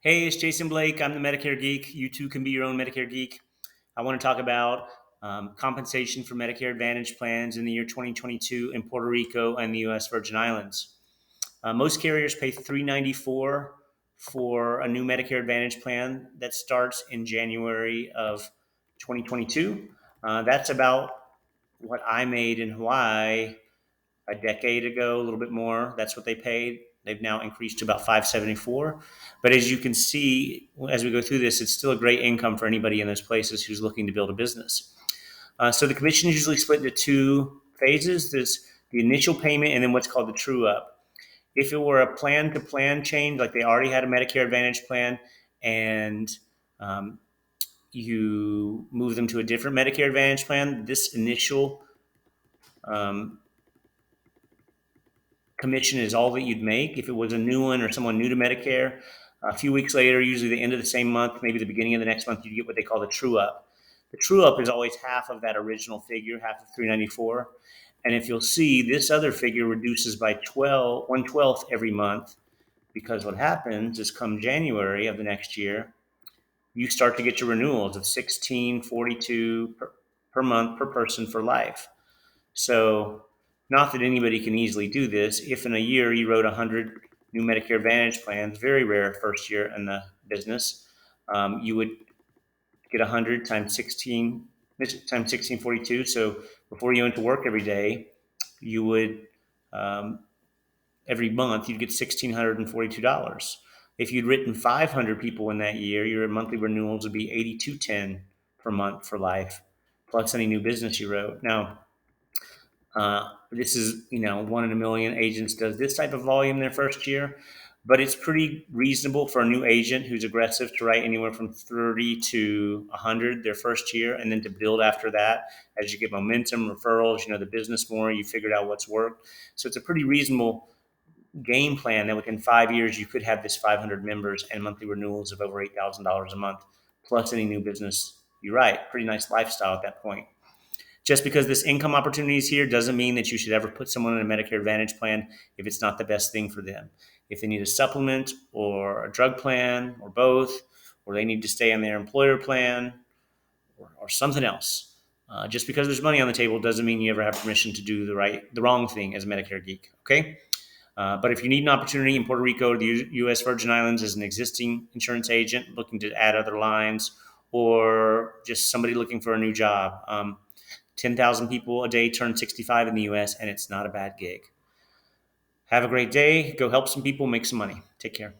Hey, it's Jason Blake. I'm the Medicare geek. You too can be your own Medicare geek. I want to talk about compensation for Medicare Advantage plans in the year 2022 in Puerto Rico and the U.S. Virgin Islands. Most carriers pay $394 for a new Medicare Advantage plan that starts in January of 2022. That's about what I made in Hawaii a decade ago, a little bit more. That's what they paid. They've now increased to about 574. But as you can see, as we go through this, it's still a great income for anybody in those places who's looking to build a business. So the commission is usually split into two phases. There's the initial payment and then what's called the true up. If it were a plan to plan change, like they already had a Medicare Advantage plan and um, you move them to a different Medicare Advantage plan, this initial um, commission is all that you'd make. If it was a new one or someone new to Medicare, a few weeks later, usually the end of the same month, maybe the beginning of the next month, you get what they call the true up. The true up is always half of that original figure, half of 394. And if you'll see, this other figure reduces by 1/12 every month, because what happens is come January of the next year, you start to get your renewals of 1642 per month per person for life. So, not that anybody can easily do this. If in a year you wrote 100 new Medicare Advantage plans, very rare first year in the business, you would get 100 times 1642. So before you went to work every day, you would um, every month you'd get $1,642. If you'd written 500 people in that year, your monthly renewals would be 8210 per month for life, plus any new business you wrote. Now, this is, one in a million agents does this type of volume their first year, but it's pretty reasonable for a new agent who's aggressive to write anywhere from 30 to 100 their first year, and then to build after that as you get momentum, referrals, the business more, you figured out what's worked. So it's a pretty reasonable game plan that within 5 years you could have this 500 members and monthly renewals of over $8,000 a month, plus any new business you write. Pretty nice lifestyle at that point. Just because this income opportunity is here doesn't mean that you should ever put someone in a Medicare Advantage plan if it's not the best thing for them. If they need a supplement or a drug plan or both, or they need to stay on their employer plan or something else. Just because there's money on the table doesn't mean you ever have permission to do the wrong thing as a Medicare geek. Okay, but if you need an opportunity in Puerto Rico or the U.S. Virgin Islands as an existing insurance agent looking to add other lines, or just somebody looking for a new job, 10,000 people a day turn 65 in the US, and it's not a bad gig. Have a great day. Go help some people, make some money. Take care.